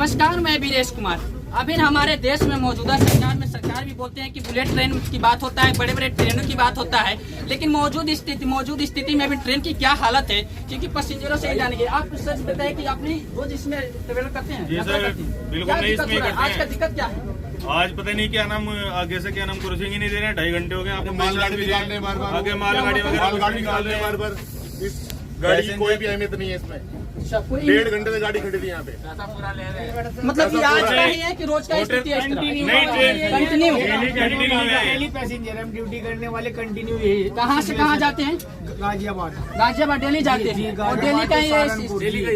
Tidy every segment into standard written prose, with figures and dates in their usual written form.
नमस्कार, मैं वीरेश कुमार। अभी हमारे देश में मौजूदा सरकार भी बोलते हैं कि बुलेट ट्रेन की बात होता है, बड़े बड़े ट्रेनों की बात होता है, लेकिन मौजूद स्थिति में अभी ट्रेन की क्या हालत है, क्योंकि पैसेंजरों से ही जानेंगे। आप सच बताएं कि अपनी रोज इसमें ट्रेवल करते हैं? जी सर, बिल्कुल नहीं इसमें करते हैं। आज का दिक्कत क्या है? आज पता नहीं क्या नाम आगे से क्या नाम क्रॉसिंग ही नहीं दे रहे हैं। 2.5 घंटे हो गए आपको मालगाड़ी निकाल रहे हैं बार-बार, आगे मालगाड़ी वगैरह निकाल रहे हैं बार-बार। इस गाड़ी की कोई भी अहमियत नहीं है इसमें। 1.5 घंटे से गाड़ी खड़ी थी यहाँ पे। मतलब कि आज का ही है कि रोज का स्थिति है? कंटिन्यू डेली पैसेंजर हम ड्यूटी करने वाले कंटिन्यू यही। कहाँ से कहाँ जाते हैं? गाजियाबाद डेली जाते हैं। और डेली का ही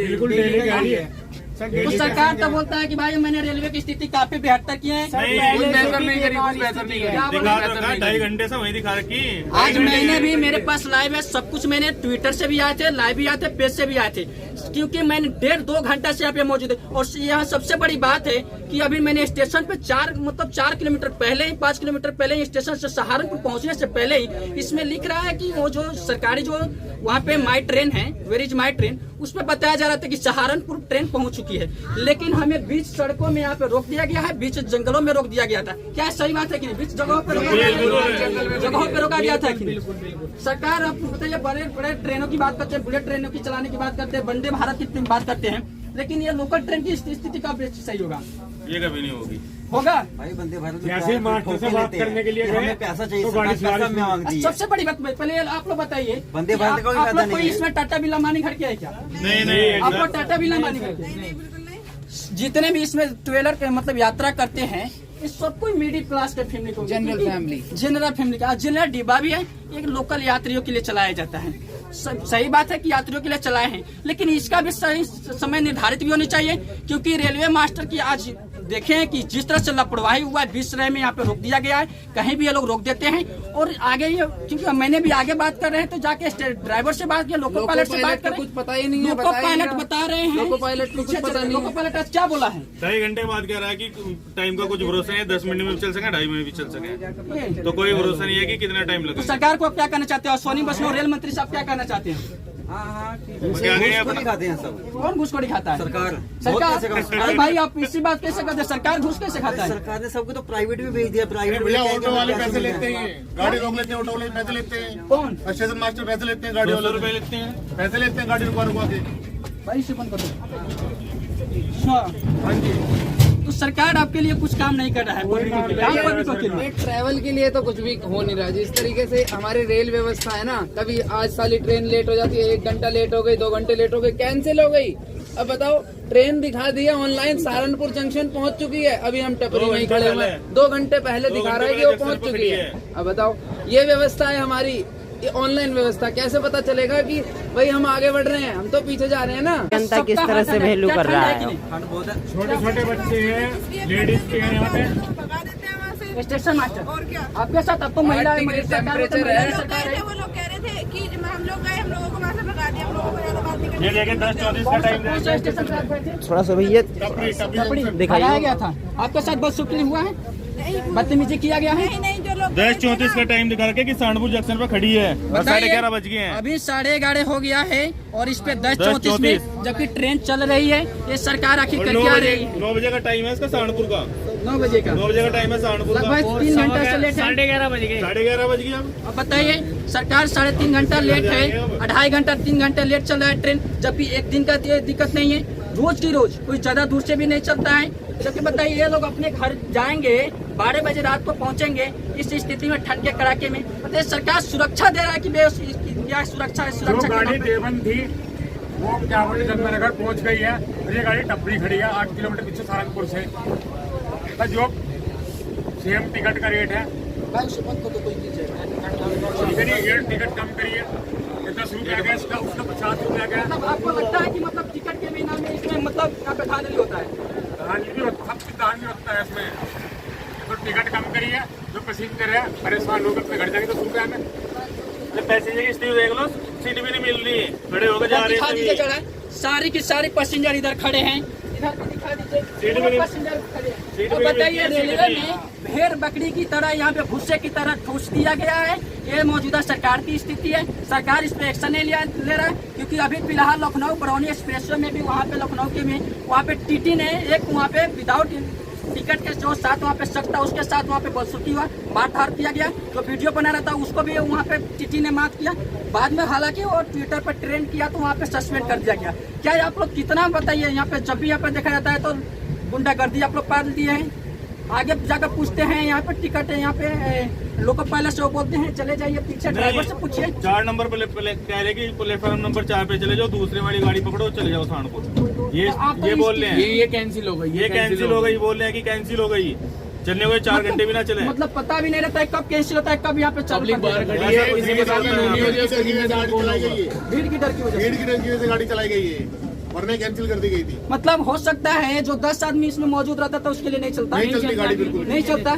बिल्कुल डेली गाड़ी है। तो सरकार तो बोलता है कि भाई मैंने रेलवे की स्थिति काफी बेहतर की है। 2.5 घंटे से वही दिखा रखी। आज मैंने भी, मेरे पास लाइव है सब कुछ। मैंने ट्विटर से भी आए थे, लाइव भी आए थे, पेज से भी आए थे, क्योंकि मैंने 1.5-2 घंटा से यहाँ पे मौजूद है। और यहाँ सबसे बड़ी बात है कि अभी मैंने स्टेशन पे 4 किलोमीटर पहले ही, 5 किलोमीटर पहले ही स्टेशन से सहारनपुर पहुँचने से पहले ही इसमें लिख रहा है कि वो जो सरकारी जो वहाँ पे माई ट्रेन है, वेर इज माई ट्रेन, उसमें बताया जा रहा था कि सहारनपुर ट्रेन पहुँच चुकी है। लेकिन हमें बीच सड़कों में यहाँ पे रोक दिया गया है, बीच जंगलों में रोक दिया गया था। क्या सही बात है कि नहीं? बीच जगहों पे रोका गया था कि नहीं? सरकार आपको बताइए, बड़े बड़े ट्रेनों की बात करते हैं, बुलेट ट्रेनों की चलाने की बात करते हैं, वंदे भारत की बात करते हैं, लेकिन ये लोकल ट्रेन की स्थिति कब सही होगा? ये कभी नहीं होगी। होगा भाई, वंदे भारत ऐसे मास्टर से बात करने के लिए हमें पैसा चाहिए, सरकार पैसा में मांगती है। सबसे बड़ी बात पहले आप लोग बताइए, वंदे भारत का कोई आप फायदा लोग कोई नहीं है। इसमें टाटा बिरला मानी घर के है क्या? नहीं आप लोग टाटा बिरला मानी घर के? जितने भी इसमें ट्रेवलर के मतलब यात्रा करते हैं, इस सब कोई मिडिल क्लास के फैमिली को, जनरल फैमिली का जनरल डिब्बा भी है, एक लोकल यात्रियों के लिए चलाया जाता है। सही बात है कि यात्रियों के लिए चलाए हैं, लेकिन इसका भी सही समय निर्धारित भी होनी चाहिए, क्योंकि रेलवे मास्टर की आज देखें कि जिस तरह से लापरवाही हुआ है, 20 में यहाँ पे रोक दिया गया है, कहीं भी ये लोग रोक देते हैं। और आगे ये, क्योंकि मैंने भी आगे बात कर रहे हैं तो जाके ड्राइवर से बात किया, लोको पायलट से बात कर, कुछ पता ही नहीं है। लोको पायलट बता रहे हैं, लोको पायलट लोको पायलट आज क्या बोला है? 2.5 घंटे बाद कह रहा है कि टाइम का कुछ भरोसा नहीं है, 10 मिनट में भी चल सके, 2.5 मिनट भी चल सके, तो कोई भरोसा नहीं है कि कितना टाइम लगेगा। सरकार को क्या कहना चाहते हो? सोनी बसनो रेल मंत्री साहब क्या कहना चाहते हैं? घूसखोरी खाते हैं सब। कौन घूसखोरी खाता है? सरकार। अरे भाई, आप इसी बात कैसे करते हैं? सरकार घूस कैसे खाता है? सरकार ने सबको तो प्राइवेट में भेज दिया। प्राइवेट भैया ऑटो वाले पैसे लेते हैं, गाड़ी रोक लेते हैं, ऑटो वाले पैसे लेते हैं। कौन? स्टेशन मास्टर पैसे लेते हैं, गाड़ी वाले रुपए लेते हैं, पैसे लेते हैं गाड़ी रुकवा के। भाई इसे बंद कर दो। हाँ जी, तो सरकार आपके लिए कुछ काम नहीं कर रहा है। एक ट्रैवल के लिए तो कुछ भी हो नहीं रहा। जिस तरीके से हमारी रेल व्यवस्था है ना, कभी आज साली ट्रेन लेट हो जाती है, 1 घंटा लेट हो गई, 2 घंटे लेट हो गई, कैंसिल हो गई। अब बताओ, ट्रेन दिखा दिया ऑनलाइन, सहारनपुर जंक्शन पहुंच चुकी है, अभी हम टपरी में खड़े हुए हैं, 2 घंटे पहले दिखा रहा है कि वो पहुंच चुकी है। अब बताओ, ये व्यवस्था है हमारी, ये ऑनलाइन व्यवस्था, कैसे पता चलेगा कि भाई हम आगे बढ़ रहे हैं? हम तो पीछे जा रहे हैं ना। जनता किस तरह से वैल्यू कर रहा है? छोटे छोटे बच्चे हैं, लेडीज के हैं यहाँ पे। स्टेशन मास्टर और क्या आपके साथ, आपको महिला टेम्परेचर है। वो लोग कह रहे थे कि हम लोग गए, हम लोगों को वहाँ से भगा दिया, हम लोगों को ज्यादा बात नहीं करनी। ये देखें 10:34 का टाइम। थोड़ा सा भैया दिखाया गया था, आपके साथ बहुत शुक्रिया हुआ है, बदतमीजी किया गया है। नहीं, जो लोग 10:34 का टाइम दिखा रखे कि सहारनपुर जंक्शन पे खड़ी है, 11:30 बज गए हैं। अभी 11:30 हो गया है और इस पे 10:34 में जबकि ट्रेन चल रही है। ये सरकार आखिर कर क्या रही है? 9 बजे का टाइम है इसका, सहारनपुर का 9 बजे का 9 बजे का टाइम है सहारनपुर का। लगभग 3 घंटा से लेट है। 11:30 बज गए। 11:30 बज गए। अब बताइए, सरकार 3.5 घंटा लेट है, 2.5 घंटा 3 घंटे लेट चल रहा है ट्रेन, जबकि एक दिन का दिक्कत नहीं है, रोज की रोज, कोई ज्यादा दूर से भी नहीं चलता है। जबकि बताइए, ये लोग अपने घर जाएंगे, 12 बजे रात को पहुंचेंगे, इस स्थिति में ठंड के कड़ाके में। बताइए, सरकार सुरक्षा दे रहा है कि क्या सुरक्षा है? जो गाड़ी देवन थी वो क्या बोले जगमनगर पहुंच गई है, और ये गाड़ी टपरी खड़ी है 8 किलोमीटर पीछे सहारनपुर से। तो जो सेम टिकट का रेट है, ये टिकट कम करिए, 10 रुपया गया इसका, उसका 50 रुपया गया। मतलब आपको लगता है कि मतलब टिकट के बिना में इसमें मतलब यहाँ पे धांधली होता है? धांधली भी होता है, सब धांधली होता है इसमें। तो टिकट कम करिए, जो पैसेंजर है परेशान होकर अपने घर जाएंगे 10 रुपया में। पैसेंजर की स्थिति देख लो, सीट भी नहीं मिल रही है, खड़े होकर जा रहे हैं। सारी की सारी पैसेंजर इधर खड़े हैं, इधर भी दिखा दीजिए। सीट में भी- पैसेंजर खड़े हैं। सीट तो में भी बताइए सीट रेलवे में में भेड़ बकरी की तरह यहाँ पे भूसे की तरह ठूस दिया गया है। ये मौजूदा सरकार की स्थिति है। सरकार इस पे एक्शन नहीं ले रहा है, क्योंकि अभी फिलहाल लखनऊ बरौनी एक्सप्रेसवे में भी वहाँ पे लखनऊ के में वहाँ पे टीटी ने एक वहाँ पे विदाउट टिकट के जो साथ वहाँ पे सकता उसके साथ वहाँ पे बदसलूकी हुआ, मारधाड़ किया गया। जो वीडियो बना रहा था उसको भी वहाँ पे टीटी ने माफ किया। बाद में हालांकि वो ट्विटर पर ट्रेंड किया तो वहाँ पे सस्पेंड कर दिया गया। क्या आप लोग कितना बताइए, यहाँ पे जब भी यहाँ पे देखा जाता है तो गुंडागर्दी आप लोग पाल दिए हैं। आगे जाकर पूछते हैं यहाँ पे टिकट है, यहाँ पे लोको पायलट से वो बोलते हैं चले जाइए पीछे, ड्राइवर से पूछिए। 4 नंबर कह रहे कि प्लेटफॉर्म नंबर 4 पे चले जाओ, दूसरे वाली गाड़ी पकड़ो चले जाओ सहारनपुर। ये बोल रहे हैं, ये कैंसिल हो गई, ये कैंसिल हो गई, बोल रहे हैं कि कैंसिल हो गई। चलने को 4 घंटे भी ना चले। मतलब पता भी नहीं रहता है कब कैंसिल होता है, कब यहाँ पे चालू पब्लिक कर बाहर देते हैं। खड़ी है, ऐसा कुछ किसी नहीं के साथ बताता में है। होनी हो जाए, उसको गाड़ी चलाई गई है, भीड़ की डर की वजह से। भीड़ की वजह से गाड़ी चलाई गई है, वरना कैंसिल कर दी गई थी। मतलब हो सकता है जो 10 आदमी इसमें मौजूद रहता था उसके लिए नहीं चलता, नहीं चलती गाड़ी बिल्कुल नहीं चलता।